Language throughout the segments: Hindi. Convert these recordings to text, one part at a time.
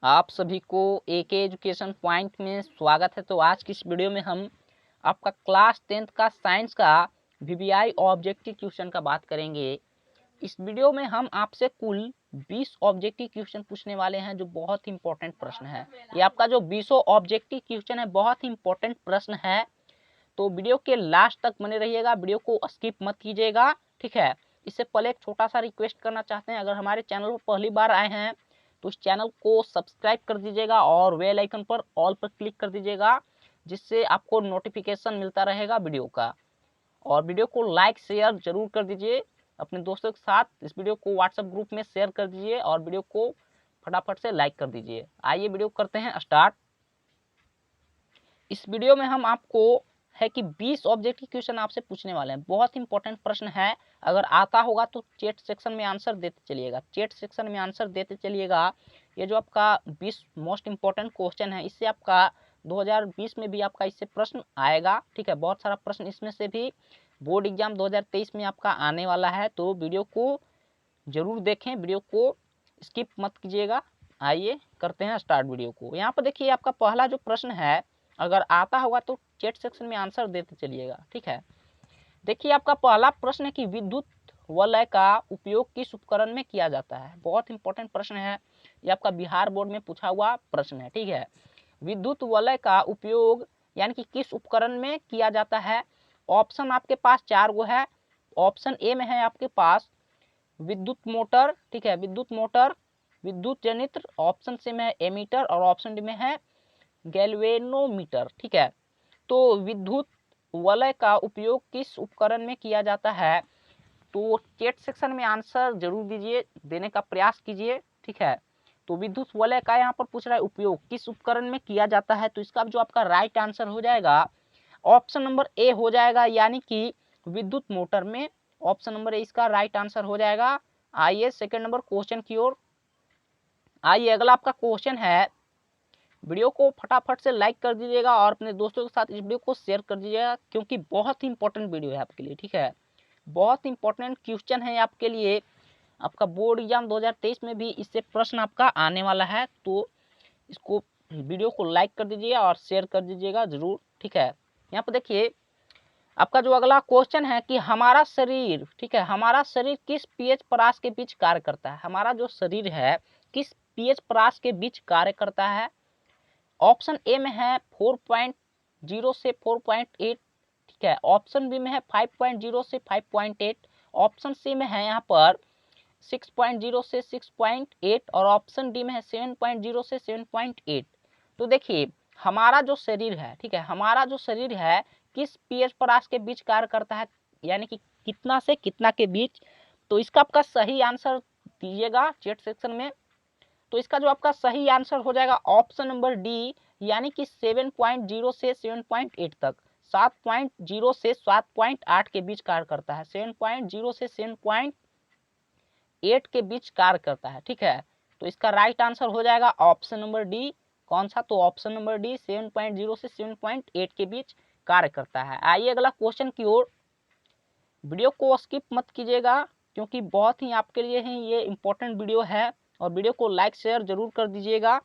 आप सभी को AK एजुकेशन पॉइंट में स्वागत है। तो आज की इस वीडियो में हम आपका क्लास 10th का साइंस का VBI ऑब्जेक्टिव क्वेश्चन का बात करेंगे। इस वीडियो में हम आपसे कुल 20 ऑब्जेक्टिव क्वेश्चन पूछने वाले हैं, जो बहुत ही इंपॉर्टेंट प्रश्न है। ये आपका जो 20 ऑब्जेक्टिव क्वेश्चन है बहुत ही इंपॉर्टेंट प्रश्न है, तो वीडियो के लास्ट तक बने रहिएगा, वीडियो को स्किप मत कीजिएगा, ठीक है। इससे पहले एक छोटा सा रिक्वेस्ट करना चाहते हैं, अगर हमारे चैनल पर पहली बार आए हैं तो इस चैनल को सब्सक्राइब कर दीजिएगा और बेल आइकन पर ऑल पर क्लिक कर दीजिएगा, जिससे आपको नोटिफिकेशन मिलता रहेगा वीडियो का। और वीडियो को लाइक शेयर जरूर कर दीजिए अपने दोस्तों के साथ। इस वीडियो को व्हाट्सएप ग्रुप में शेयर कर दीजिए और वीडियो को फटाफट से लाइक कर दीजिए। आइए वीडियो करते हैं स्टार्ट। इस वीडियो में हम आपको है कि 20 ऑब्जेक्टिव क्वेश्चन आपसे पूछने वाले हैं। बहुत इंपॉर्टेंट प्रश्न है, अगर आता होगा तो चैट सेक्शन में आंसर देते चलिएगा, चैट सेक्शन में आंसर देते चलिएगा। ये जो आपका 20 मोस्ट इंपॉर्टेंट क्वेश्चन है, इससे आपका 2020 में भी आपका इससे प्रश्न आएगा, ठीक है। बहुत सारा प्रश्न इसमें से भी बोर्ड एग्जाम 2023 में आपका आने वाला है, तो वीडियो को जरूर देखें, वीडियो को स्किप मत कीजिएगा। आइए करते हैं स्टार्ट वीडियो को। यहाँ पर देखिए आपका पहला जो प्रश्न है, अगर आता होगा तो चैट सेक्शन में आंसर देते चलिएगा, ठीक है। देखिए आपका पहला प्रश्न है कि विद्युत वलय का उपयोग किस उपकरण में किया जाता है। बहुत इंपॉर्टेंट प्रश्न है, ये आपका बिहार बोर्ड में पूछा हुआ प्रश्न है, ठीक है। विद्युत वलय का उपयोग यानी कि किस उपकरण में किया जाता है। ऑप्शन आपके पास 4 गो है। ऑप्शन ए में है आपके पास विद्युत मोटर, ठीक है, विद्युत मोटर, विद्युत जनित्र। ऑप्शन सी में है एमीटर और ऑप्शन डी में है गैल्वेनोमीटर, ठीक है। तो विद्युत वलय का उपयोग किस उपकरण में किया जाता है, तो चैट सेक्शन में आंसर जरूर दीजिए, देने का प्रयास कीजिए, ठीक है। तो विद्युत वलय का यहाँ पर पूछ रहा है उपयोग किस उपकरण में किया जाता है, तो इसका जो आपका राइट आंसर हो जाएगा ऑप्शन नंबर ए हो जाएगा, यानी कि विद्युत मोटर में। ऑप्शन नंबर ए इसका राइट आंसर हो जाएगा। आइए सेकंड नंबर क्वेश्चन की ओर। आइए अगला आपका क्वेश्चन है, वीडियो को फटाफट से लाइक कर दीजिएगा और अपने दोस्तों के साथ इस वीडियो को शेयर कर दीजिएगा, क्योंकि बहुत ही इंपॉर्टेंट वीडियो है आपके लिए, ठीक है। बहुत इंपॉर्टेंट क्वेश्चन है आपके लिए, आपका बोर्ड एग्जाम 2023 में भी इससे प्रश्न आपका आने वाला है, तो इसको वीडियो को लाइक कर दीजिएगा और शेयर कर दीजिएगा जरूर, ठीक है। यहाँ पर देखिए आपका जो अगला क्वेश्चन है कि हमारा शरीर, ठीक है, हमारा शरीर किस पीएच परास के बीच कार्य करता है। हमारा जो शरीर है किस पीएच परास के बीच कार्य करता है। ऑप्शन ए में है 4.0 से 4.8, ठीक है। ऑप्शन बी में है 5.0 से 5.8। ऑप्शन सी में है यहाँ पर 6.0 से 6.8 और ऑप्शन डी में है 7.0 से 7.8। तो देखिए हमारा जो शरीर है, ठीक है, हमारा जो शरीर है किस पीएच परास के बीच कार्य करता है, यानी कि कितना से कितना के बीच। तो इसका आपका सही आंसर दीजिएगा चैट सेक्शन में। तो इसका जो आपका सही आंसर हो जाएगा ऑप्शन नंबर डी, यानी कि 7.0 से 7.8 तक। 7.0 से 7.8 के बीच कार्य करता है, 7.0 से 7.8 के बीच कार्य करता है, ठीक है। तो इसका राइट आंसर हो जाएगा ऑप्शन नंबर डी। कौन सा, तो ऑप्शन नंबर डी 7.0 से 7.8 के बीच कार्य करता है। आइए अगला क्वेश्चन की ओर। वीडियो को स्किप मत कीजिएगा, क्योंकि बहुत ही आपके लिए ही ये इंपॉर्टेंट वीडियो है, और वीडियो को लाइक शेयर जरूर कर दीजिएगा।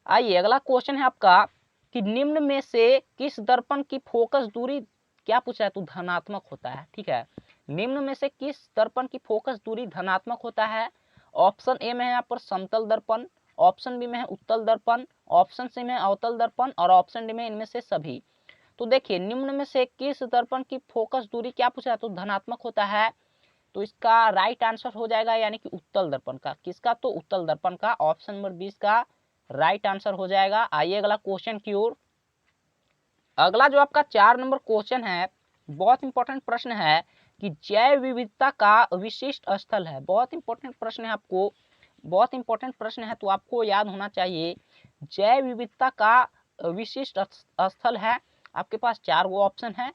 आइए अगला क्वेश्चन है आपका कि निम्न में से किस दर्पण की फोकस दूरी, क्या पूछा है, तो धनात्मक होता है, ठीक है। निम्न में से किस दर्पण की फोकस दूरी धनात्मक होता है। ऑप्शन ए में है यहाँ पर समतल दर्पण, ऑप्शन बी में है उत्तल दर्पण, ऑप्शन सी में है अवतल दर्पण और ऑप्शन डी में इनमें से सभी। तो देखिए निम्न में से किस दर्पण की फोकस दूरी क्या पूछा है, तो धनात्मक होता है। तो इसका राइट आंसर हो जाएगा यानी कि उत्तल दर्पण का। किसका, तो उत्तल दर्पण का। ऑप्शन नंबर 20 का राइट आंसर हो जाएगा। आइए अगला क्वेश्चन की ओर। अगला जो आपका 4 नंबर क्वेश्चन है, बहुत इंपॉर्टेंट प्रश्न है कि जैव विविधता का विशिष्ट स्थल है। बहुत इंपॉर्टेंट प्रश्न है, आपको बहुत इंपॉर्टेंट प्रश्न है, तो आपको याद होना चाहिए। जैव विविधता का विशिष्ट स्थल है। आपके पास 4 गो ऑप्शन है।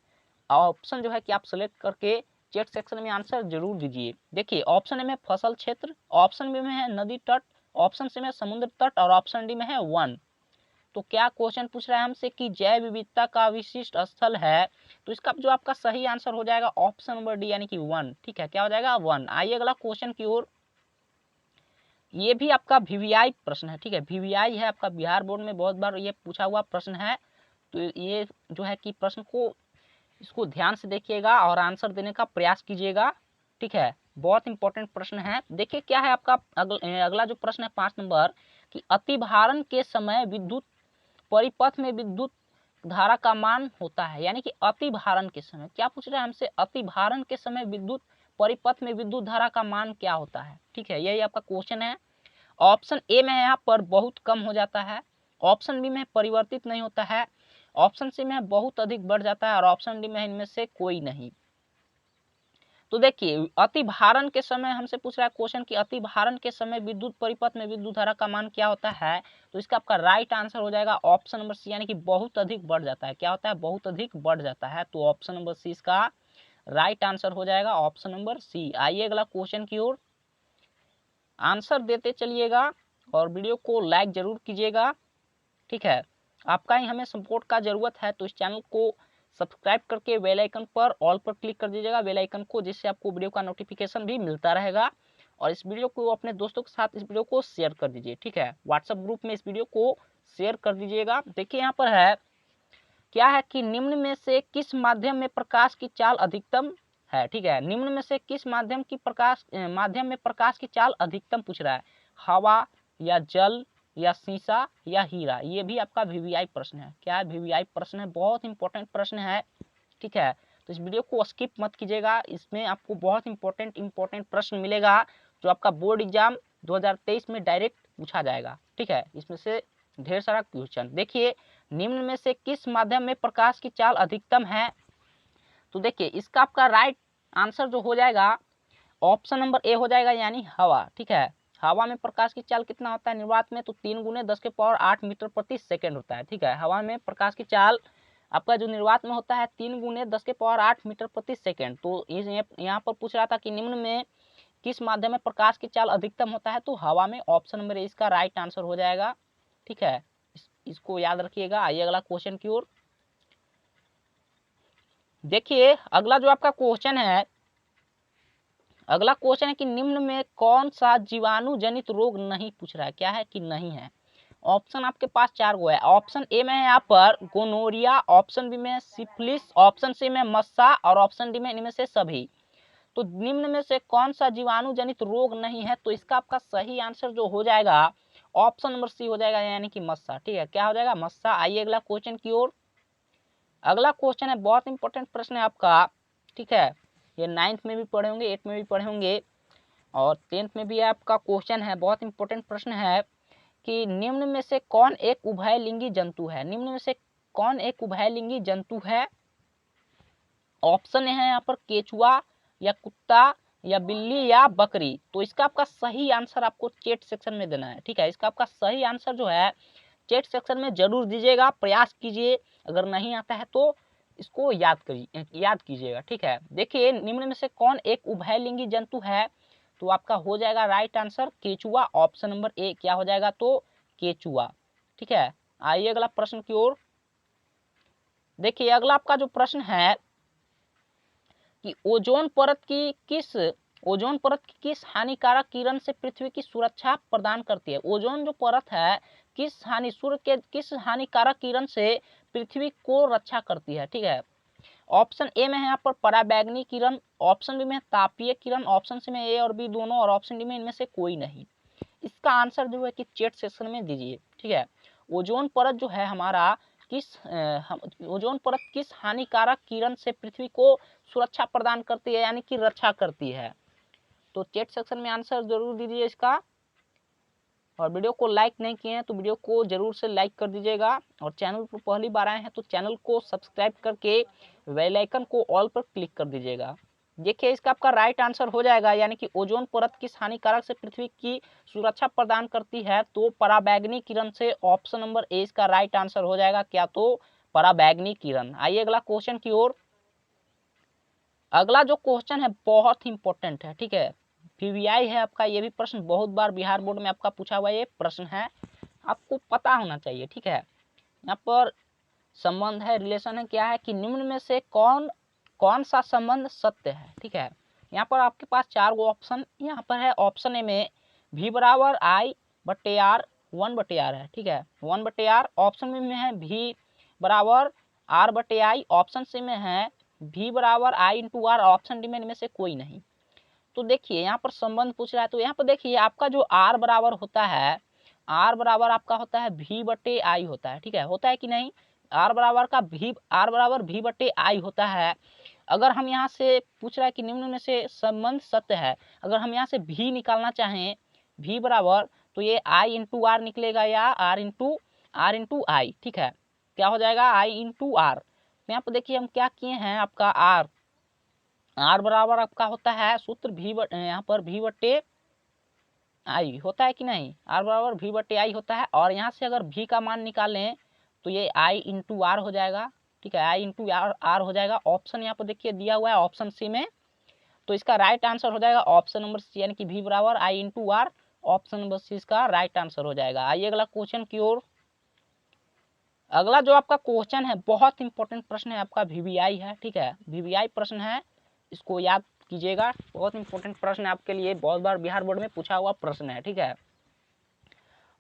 ऑप्शन जो है कि आप सेलेक्ट करके चैट सेक्शन में आंसर जरूर दीजिए। देखिए ऑप्शन ए में फसल क्षेत्र, ऑप्शन बी में है नदी तट, ऑप्शन सी में समुद्र तट और ऑप्शन डी में है वन। तो क्या क्वेश्चन पूछ रहा है हमसे कि जैव विविधता का विशिष्ट स्थल है, तो इसका जो आपका सही आंसर हो जाएगा ऑप्शन नंबर डी, यानी कि वन, ठीक है। क्या हो जाएगा, वन। आइए अगला क्वेश्चन की ओर। ये भी आपका वीवीआई प्रश्न है, ठीक है, वीवीआई है आपका, बिहार बोर्ड में बहुत बार ये पूछा हुआ प्रश्न है। तो ये जो है कि प्रश्न को इसको ध्यान से देखिएगा और आंसर देने का प्रयास कीजिएगा, ठीक है, बहुत इंपॉर्टेंट प्रश्न है। देखिए क्या है आपका अगला जो प्रश्न है 5 नंबर, कि अतिभारण के समय विद्युत परिपथ में विद्युत धारा का मान होता है, यानी कि अतिभारण के समय क्या पूछ रहा है हमसे, अतिभारण के समय विद्युत परिपथ में विद्युत धारा का मान क्या होता है, ठीक है, यही आपका क्वेश्चन है। ऑप्शन ए में यहाँ पर बहुत कम हो जाता है, ऑप्शन बी में परिवर्तित नहीं होता है, ऑप्शन सी में बहुत अधिक बढ़ जाता है और ऑप्शन डी में इनमें से कोई नहीं। तो देखिए अतिभारण के समय हमसे पूछ रहा है क्वेश्चन कि अतिभारण के समय विद्युत परिपथ में विद्युत धारा का मान क्या होता है, तो इसका आपका राइट आंसर हो जाएगा ऑप्शन नंबर सी, यानी कि बहुत अधिक बढ़ जाता है। क्या होता है, बहुत अधिक बढ़ जाता है, तो ऑप्शन नंबर सी इसका राइट आंसर हो जाएगा, ऑप्शन नंबर सी। आइए अगला क्वेश्चन की ओर, आंसर देते चलिएगा और वीडियो को लाइक जरूर कीजिएगा, ठीक है, आपका ही हमें सपोर्ट का जरूरत है। तो इस चैनल को सब्सक्राइब करके बेल आइकन पर ऑल पर क्लिक कर दीजिएगा, बेल आइकन को, जिससे आपको वीडियो का नोटिफिकेशन भी मिलता रहेगा। और इस वीडियो को अपने दोस्तों के साथ इस वीडियो को शेयर कर दीजिए, ठीक है, व्हाट्सएप ग्रुप में इस वीडियो को शेयर कर दीजिएगा। देखिए यहाँ पर है क्या है कि निम्न में से किस माध्यम में प्रकाश की चाल अधिकतम है, ठीक है, निम्न में से किस माध्यम में प्रकाश की चाल अधिकतम पूछ रहा है, हवा या जल या शीशा या हीरा। ये भी आपका वीवीआई प्रश्न है, क्या है, वीवीआई प्रश्न है, बहुत इंपॉर्टेंट प्रश्न है, ठीक है। तो इस वीडियो को स्किप मत कीजिएगा, इसमें आपको बहुत इंपॉर्टेंट प्रश्न मिलेगा जो आपका बोर्ड एग्जाम 2023 में डायरेक्ट पूछा जाएगा, ठीक है, इसमें से ढेर सारा क्वेश्चन। देखिए निम्न में से किस माध्यम में प्रकाश की चाल अधिकतम है, तो देखिए इसका आपका राइट आंसर जो हो जाएगा ऑप्शन नंबर ए हो जाएगा, यानी हवा, ठीक है। हवा में प्रकाश की चाल कितना होता है निर्वात में, तो 3 गुने 10 के पावर 8 मीटर प्रति सेकंड होता है, ठीक है। हवा में प्रकाश की चाल आपका जो निर्वात में होता है 3 गुने 10 के पावर 8 मीटर प्रति सेकंड। तो यहाँ पर पूछ रहा था कि निम्न में किस माध्यम में प्रकाश की चाल अधिकतम होता है, तो हवा में, ऑप्शन नंबर ए इसका राइट आंसर हो जाएगा, ठीक है, इसको याद रखिएगा। आइए अगला क्वेश्चन की ओर, देखिए अगला जो आपका क्वेश्चन है, अगला क्वेश्चन है कि निम्न में कौन सा जीवाणु जनित रोग नहीं पूछ रहा है, क्या है कि नहीं है। ऑप्शन आपके पास 4 गो है, ऑप्शन ए में है यहाँ पर गोनोरिया, ऑप्शन बी में सिफिलिस, ऑप्शन सी में मस्सा और ऑप्शन डी में इनमें से सभी। तो निम्न में से कौन सा जीवाणु जनित रोग नहीं है, तो इसका आपका सही आंसर जो हो जाएगा ऑप्शन नंबर सी हो जाएगा, यानी कि मस्सा, ठीक है, क्या हो जाएगा, मस्सा। आइए अगला क्वेश्चन की ओर, अगला क्वेश्चन है बहुत इंपॉर्टेंट प्रश्न है आपका, ठीक है, ये 9th में भी पढ़े होंगे, 8th में भी पढ़े होंगे और 10th में भी आपका क्वेश्चन है, बहुत इंपॉर्टेंट प्रश्न है कि निम्न में से कौन एक उभयलिंगी जंतु है, निम्न में से कौन एक उभयलिंगी जंतु है। ऑप्शन है यहाँ पर केचुआ या कुत्ता या बिल्ली या बकरी। तो इसका आपका सही आंसर आपको चैट सेक्शन में देना है, ठीक है, इसका आपका सही आंसर जो है चैट सेक्शन में जरूर दीजिएगा, प्रयास कीजिए, अगर नहीं आता है तो इसको याद कीजिएगा, ठीक है। देखिए निम्न में से कौन एक उभयलिंगी जंतु है, तो आपका हो जाएगा राइट आंसर केचुआ, ऑप्शन नंबर ए क्या हो जाएगा, तो केचुआ, ठीक है। आइए अगला प्रश्न की ओर, देखिए अगला आपका जो प्रश्न है कि ओजोन परत की किस हानिकारक किरण से पृथ्वी की सुरक्षा प्रदान करती है। ओजोन जो परत है सूर्य के किस हानिकारक किरण से पृथ्वी को रक्षा करती है, ठीक है। ऑप्शन ए में है यहाँ पर पराबैंगनी किरण, ऑप्शन बी में तापीय किरण, ऑप्शन सी में ए और बी दोनों और ऑप्शन डी में इनमें से कोई नहीं। इसका आंसर जो है कि चैट सेक्शन में दीजिए, ठीक है। ओजोन परत जो है हमारा ओजोन परत किस हानिकारक किरण से पृथ्वी को सुरक्षा प्रदान करती है, यानी कि रक्षा करती है। तो चैट सेक्शन में आंसर जरूर दीजिए इसका, और वीडियो को लाइक नहीं किए हैं तो वीडियो को जरूर से लाइक कर दीजिएगा, और चैनल पर पहली बार आए हैं तो चैनल को सब्सक्राइब करके बेल आइकन को ऑल पर क्लिक कर दीजिएगा। देखिए इसका आपका राइट आंसर हो जाएगा, यानी कि ओजोन परत किस हानिकारक से पृथ्वी की सुरक्षा प्रदान करती है, तो पराबैंगनी किरण से, ऑप्शन नंबर ए इसका राइट आंसर हो जाएगा, क्या, तो पराबैंगनी किरण। आइए अगला क्वेश्चन की ओर, अगला जो क्वेश्चन है बहुत इंपॉर्टेंट है, ठीक है, वीवीआई है आपका, ये भी प्रश्न बहुत बार बिहार बोर्ड में आपका पूछा हुआ ये प्रश्न है, आपको पता होना चाहिए, ठीक है। यहाँ पर संबंध है, रिलेशन है, क्या है कि निम्न में से कौन सा संबंध सत्य है, ठीक है। यहाँ पर आपके पास 4 गो ऑप्शन यहाँ पर है, ऑप्शन ए में v बराबर आई बटे आर 1/r है, ठीक है, 1/r। ऑप्शन में है v बराबर r बटे आई, ऑप्शन सी में है v बराबर आई इंटू आर, ऑप्शन डी में इनमें से कोई नहीं। तो देखिए यहाँ पर संबंध पूछ रहा है, तो यहाँ पर देखिए आपका जो r बराबर होता है, r बराबर आपका होता है v बटे आई होता है, ठीक है, होता है कि नहीं, r बराबर v बटे आई होता है। अगर हम यहाँ से पूछ रहा है कि निम्न में से संबंध सत्य है, अगर हम यहाँ से v निकालना चाहें, v बराबर, तो ये i इंटू आर निकलेगा या r इंटू आई, ठीक है, क्या हो जाएगा i इंटू आर। तो यहाँ पर देखिए हम क्या किए हैं, आपका r बराबर आपका होता है सूत्र यहाँ पर v बटे आई होता है कि नहीं, r बराबर v बटे आई होता है। और यहाँ से अगर v का मान निकालें तो ये i इंटू आर हो जाएगा, ठीक है, i इंटू आर हो जाएगा। ऑप्शन यहाँ पर देखिए दिया हुआ है ऑप्शन सी में, तो इसका राइट आंसर हो जाएगा ऑप्शन नंबर सी, यानी कि v बराबर i into R, option number C इसका राइट आंसर हो जाएगा। आइए अगला क्वेश्चन की ओर। अगला जो आपका क्वेश्चन है बहुत इंपॉर्टेंट प्रश्न है आपका, वीवीआई है, ठीक है, वीवीआई प्रश्न है, इसको याद कीजिएगा, बहुत इंपॉर्टेंट प्रश्न है आपके लिए, बहुत बार बिहार बोर्ड में पूछा हुआ प्रश्न है, ठीक है,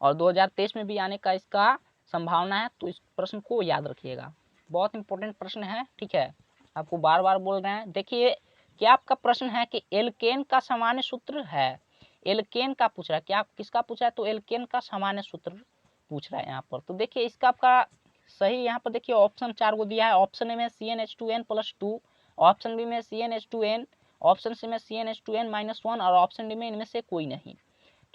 और 2023 में भी आने का इसका संभावना है, तो इस प्रश्न को याद रखिएगा, बहुत इंपॉर्टेंट प्रश्न है, ठीक है, आपको बार बार बोल रहे हैं। देखिए क्या आपका प्रश्न है कि एल्केन का सामान्य सूत्र है, एल्केन का पूछ रहा है, क्या किसका पूछ रहा है, तो एल्केन का सामान्य सूत्र पूछ रहा है यहाँ पर। तो देखिए इसका आपका सही यहाँ पर देखिए ऑप्शन 4 को दिया है, ऑप्शन ए में CnH2n+2, ऑप्शन बी में CnH2n, ऑप्शन सी में CnH2n-1 और ऑप्शन डी में इनमें से कोई नहीं।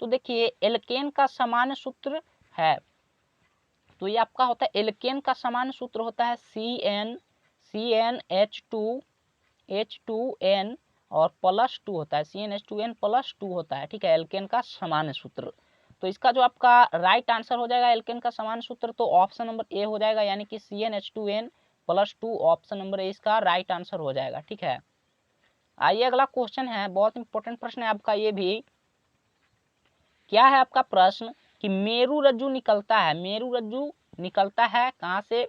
तो देखिए एल्केन का सामान्य सूत्र है, तो ये आपका होता है एल्केन का सामान्य सूत्र होता है CnH2n और +2 होता है, CnH2n+2 होता है, ठीक है, एल्केन का सामान्य सूत्र। तो इसका जो आपका राइट आंसर हो जाएगा एल्केन का सामान्य सूत्र, तो ऑप्शन नंबर ए हो जाएगा, यानी कि CnH2n+2, ऑप्शन नंबर ए इसका राइट आंसर हो जाएगा, ठीक है। आइए अगला क्वेश्चन है, बहुत इंपॉर्टेंट प्रश्न है आपका ये भी। क्या है आपका प्रश्न कि मेरु रज्जु निकलता है, मेरु रज्जु निकलता है कहाँ से,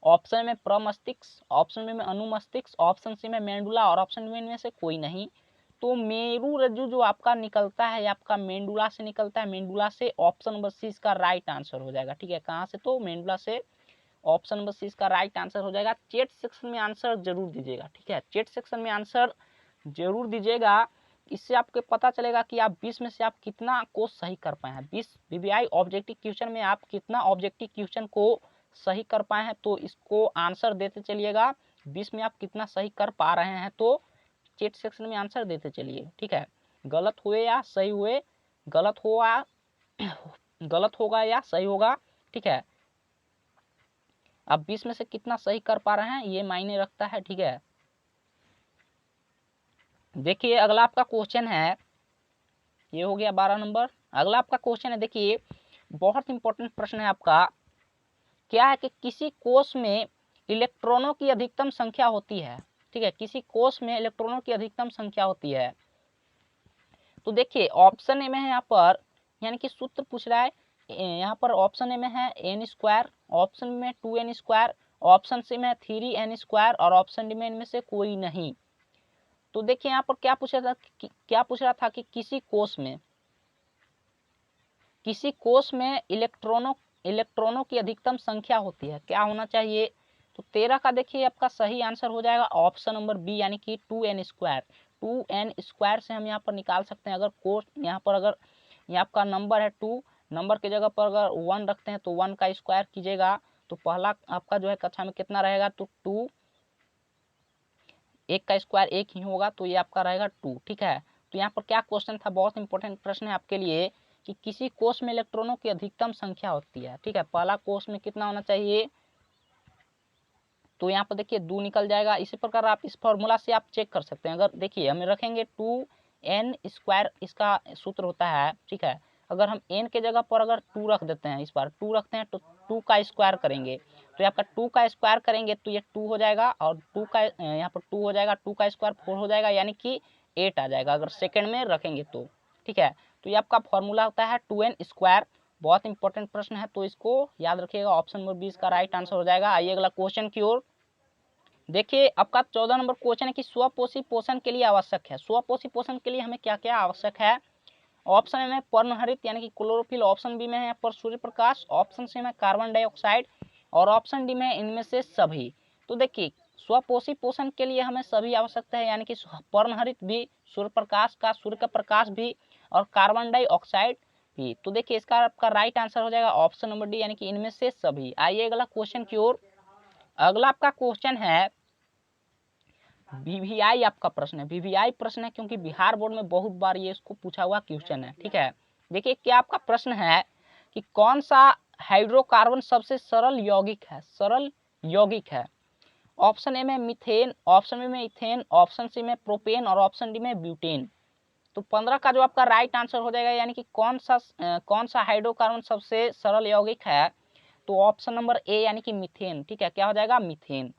ऑप्शन में प्रमस्तिष्क, ऑप्शन बी में अनुमस्तिष्क, ऑप्शन सी में मेंडुला और ऑप्शन बी में से कोई नहीं। तो मेरु रज्जु जो आपका निकलता है आपका मेंडुला से निकलता है, मेंडुला से, ऑप्शन नंबर सी इसका राइट आंसर हो जाएगा, ठीक है, कहाँ से, तो मेंडुला से, ऑप्शन नंबर सी इसका राइट आंसर हो जाएगा। चैट सेक्शन में आंसर जरूर दीजिएगा, ठीक है, चैट सेक्शन में आंसर जरूर दीजिएगा, इससे आपको पता चलेगा कि आप 20 में से आप कितना को सही कर पाए हैं, 20 वीवीआई ऑब्जेक्टिव क्वेश्चन में आप कितना ऑब्जेक्टिव क्वेश्चन को सही कर पाए हैं, तो इसको आंसर देते चलिएगा, 20 में आप कितना सही कर पा रहे हैं, तो चैट सेक्शन में आंसर देते चलिए, ठीक है, गलत हुए या सही हुए, गलत होगा या सही होगा, ठीक है, आप 20 में से कितना सही कर पा रहे हैं ये मायने रखता है, ठीक है। देखिए अगला आपका क्वेश्चन है, ये हो गया 12 नंबर। अगला आपका क्वेश्चन है, देखिए बहुत इंपॉर्टेंट प्रश्न है आपका, क्या है कि किसी कोष में इलेक्ट्रॉनों की अधिकतम संख्या होती है, ठीक है, किसी कोष में इलेक्ट्रॉनों की अधिकतम संख्या होती है। तो देखिए ऑप्शन ए में है यहाँ पर, यानी कि सूत्र पूछ रहा है, यहाँ पर ऑप्शन ए में है n², ऑप्शन में 2n², ऑप्शन सी में 3n² और ऑप्शन डी में इनमें से कोई नहीं। तो देखिए यहाँ पर क्या पूछ रहा था कि किसी कोष में इलेक्ट्रॉनों की अधिकतम संख्या होती है, क्या होना चाहिए, तो 13 का देखिए आपका सही आंसर हो जाएगा ऑप्शन नंबर बी, यानी कि 2n², 2n² से हम यहाँ पर निकाल सकते हैं। अगर कोष यहाँ पर अगर यहाँ आपका नंबर है 2, नंबर की जगह पर अगर 1 रखते हैं तो 1 का स्क्वायर कीजिएगा, तो पहला आपका जो है कक्षा में कितना रहेगा, तो 2, 1 का स्क्वायर 1 ही होगा, तो ये आपका रहेगा 2, ठीक है। तो यहाँ पर क्या क्वेश्चन था, बहुत इंपॉर्टेंट प्रश्न है आपके लिए, कि किसी कोष में इलेक्ट्रॉनों की अधिकतम संख्या होती है, ठीक है, पहला कोष में कितना होना चाहिए, तो यहाँ पर देखिए 2 निकल जाएगा। इसी प्रकार आप इस फॉर्मूला से आप चेक कर सकते हैं, अगर देखिए हम रखेंगे 2n² इसका सूत्र होता है, ठीक है, अगर हम n के जगह पर अगर 2 रख देते हैं, इस बार 2 रखते हैं तो 2 का स्क्वायर करेंगे, तो आपका 2 का स्क्वायर करेंगे तो ये 2 हो जाएगा, और 2 का यहाँ पर 2 हो जाएगा, 2 का स्क्वायर 4 हो जाएगा, यानी कि 8 आ जाएगा अगर सेकंड में रखेंगे तो, ठीक है। तो ये आपका फॉर्मूला होता है 2n², बहुत इंपॉर्टेंट प्रश्न है, तो इसको याद रखिएगा, ऑप्शन नंबर 20 का राइट आंसर हो जाएगा। आइए अगला क्वेश्चन की ओर। देखिए आपका 14 नंबर क्वेश्चन है कि स्वपोषी पोषण के लिए आवश्यक है, स्वपोषी पोषण के लिए हमें क्या क्या आवश्यक है। ऑप्शन ए में पर्णहरित यानी कि क्लोरोफिल, ऑप्शन बी में है यहाँ पर सूर्य प्रकाश, ऑप्शन सी में कार्बन डाइऑक्साइड और ऑप्शन डी में इनमें से सभी। तो देखिए स्वपोषी पोषण के लिए हमें सभी आवश्यकता है, यानी कि पर्णहरित भी, सूर्य का प्रकाश भी और कार्बन डाइऑक्साइड भी। तो देखिए इसका आपका राइट आंसर हो जाएगा ऑप्शन नंबर डी, यानी कि इनमें से सभी। आइए अगला क्वेश्चन की ओर। अगला आपका क्वेश्चन है वीवीआई, आपका प्रश्न है, वीवीआई प्रश्न है क्योंकि बिहार बोर्ड में बहुत बार ये इसको पूछा हुआ क्वेश्चन है। ठीक है, देखिए क्या आपका प्रश्न है कि कौन सा हाइड्रोकार्बन सबसे सरल यौगिक है, सरल यौगिक है। ऑप्शन ए में मीथेन, ऑप्शन बी में इथेन, ऑप्शन सी में प्रोपेन और ऑप्शन डी में ब्यूटेन। तो 15 का जो आपका राइट आंसर हो जाएगा, यानी कि कौन सा हाइड्रोकार्बन सबसे सरल यौगिक है, तो ऑप्शन नंबर ए यानी कि मीथेन। ठीक है, क्या हो जाएगा, मीथेन।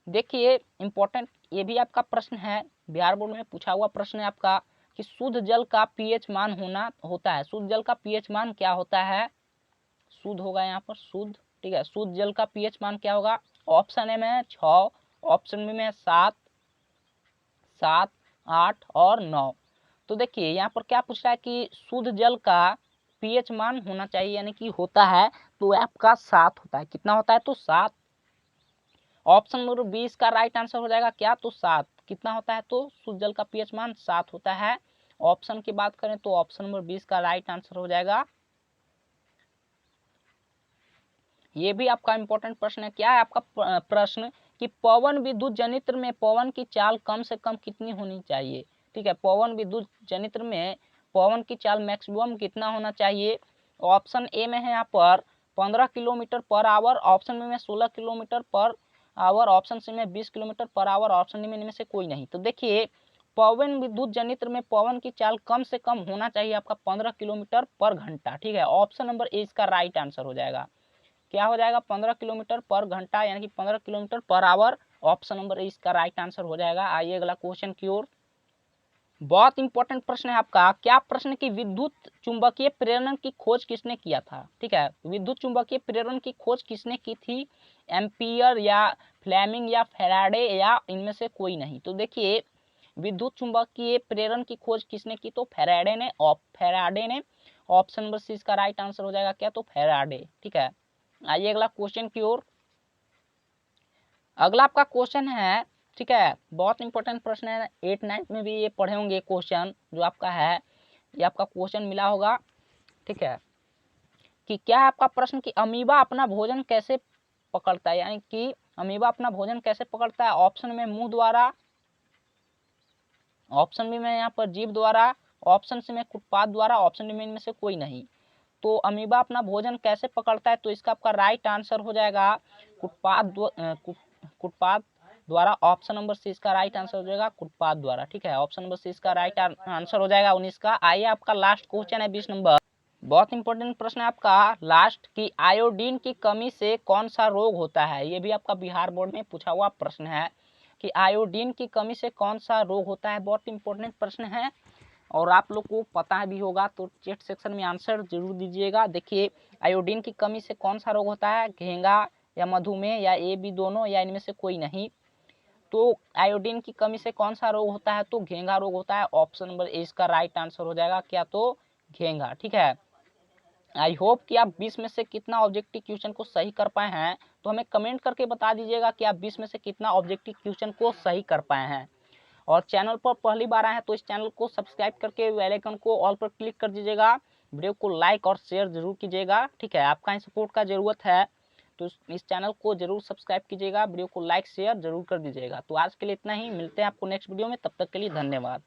देखिए इंपॉर्टेंट ये भी आपका प्रश्न है, बिहार बोर्ड में पूछा हुआ प्रश्न है आपका कि शुद्ध जल का पीएच मान होता है, शुद्ध जल का पीएच मान क्या होता है, शुद्ध होगा यहाँ पर शुद्ध। ठीक है, शुद्ध जल का पीएच मान क्या होगा, ऑप्शन ए में है 6, ऑप्शन बी में 7, 7, 8 और 9। तो देखिए यहाँ पर क्या पूछ रहा है कि शुद्ध जल का पीएच मान होना चाहिए, यानी कि होता है तो आपका 7 होता है। कितना होता है, तो 7। ऑप्शन नंबर 20 का राइट आंसर हो जाएगा क्या, तो 7। कितना होता है, तो शुद्ध जल का पीएच मान 7 होता है। ऑप्शन की बात करें तो ऑप्शन नंबर 20 का राइट आंसर हो जाएगा। ये भी आपका इंपॉर्टेंट प्रश्न है। क्या है आपका प्रश्न कि पवन विद्युत जनित्र में पवन की चाल कम से कम कितनी होनी चाहिए। ठीक है, पवन विद्युत जनित्र में पवन की चाल मैक्सिमम कितना होना चाहिए। ऑप्शन ए में है यहाँ पर 15 kilometre per hour, option B में 16 kilometre per hour, option C में 20 kilometre per hour, option D में इनमें से कोई नहीं। तो देखिए पवन विद्युत जनित्र में पवन की चाल कम से कम होना चाहिए आपका 15 किलोमीटर पर घंटा। ठीक है, ऑप्शन नंबर ए इसका राइट आंसर हो जाएगा। क्या हो जाएगा, 15 किलोमीटर पर घंटा, यानी कि 15 kilometre per hour. Option number A इसका राइट आंसर हो जाएगा। आइए अगला क्वेश्चन की ओर। बहुत इंपॉर्टेंट प्रश्न है आपका। क्या प्रश्न की विद्युत चुंबकीय प्रेरण की खोज किसने किया था। ठीक है, विद्युत चुंबकीय प्रेरण की खोज किसने की थी, एम्पियर या फ्लेमिंग या फैराडे या इनमें से कोई नहीं। तो देखिए विद्युत चुंबकीय प्रेरण की खोज किसने की, तो फैराडे ने। ऑप्शन नंबर सी इसका राइट आंसर हो जाएगा क्या, तो फैराडे। ठीक है, आइए अगला क्वेश्चन की ओर। अगला आपका क्वेश्चन है, ठीक है, बहुत इंपॉर्टेंट प्रश्न है, 8 9 में भी ये पढ़े होंगे क्वेश्चन जो आपका है, ये आपका क्वेश्चन मिला होगा। ठीक है, कि क्या है आपका प्रश्न कि अमीबा अपना भोजन कैसे पकड़ता है, यानी कि अमीबा अपना भोजन कैसे पकड़ता है। ऑप्शन में मुंह द्वारा, ऑप्शन बी में यहाँ पर जीभ द्वारा, ऑप्शन सी में कुटपाद द्वारा, ऑप्शन डी में इनमें से कोई नहीं। तो अमीबा अपना भोजन कैसे पकड़ता है, तो इसका आपका राइट आंसर हो जाएगा कुटपाद द्वारा। ऑप्शन नंबर सी इसका राइट आंसर हो जाएगा कुटपाद द्वारा। ठीक है, ऑप्शन नंबर सी इसका राइट आंसर हो जाएगा 19 का। आइए आपका लास्ट क्वेश्चन है 20 नंबर। बहुत इंपॉर्टेंट प्रश्न है आपका लास्ट की आयोडीन की कमी से कौन सा रोग होता है। ये भी आपका बिहार बोर्ड में पूछा हुआ प्रश्न है कि आयोडीन की कमी से कौन सा रोग होता है। बहुत इंपॉर्टेंट प्रश्न है और आप लोग को पता भी होगा, तो चैट सेक्शन में आंसर जरूर दीजिएगा। देखिए आयोडीन की कमी से कौन सा रोग होता है, घेंगा या मधुमेह या ए बी दोनों या इनमें से कोई नहीं। तो आयोडीन की कमी से कौन सा रोग होता है, तो घेंगा रोग होता है। ऑप्शन नंबर ए इसका राइट आंसर हो जाएगा क्या, तो घेंगा। ठीक है, आई होप कि आप 20 में से कितना ऑब्जेक्टिव क्वेश्चन को सही कर पाए हैं, तो हमें कमेंट करके बता दीजिएगा कि आप 20 में से कितना ऑब्जेक्टिव क्वेश्चन को सही कर पाए हैं। और चैनल पर पहली बार आए हैं तो इस चैनल को सब्सक्राइब करके बेल आइकन को ऑल पर क्लिक कर दीजिएगा। वीडियो को लाइक और शेयर जरूर कीजिएगा। ठीक है, आपका सपोर्ट का ज़रूरत है, तो इस चैनल को जरूर सब्सक्राइब कीजिएगा, वीडियो को लाइक शेयर जरूर कर दीजिएगा। तो आज के लिए इतना ही, मिलते हैं आपको नेक्स्ट वीडियो में, तब तक के लिए धन्यवाद।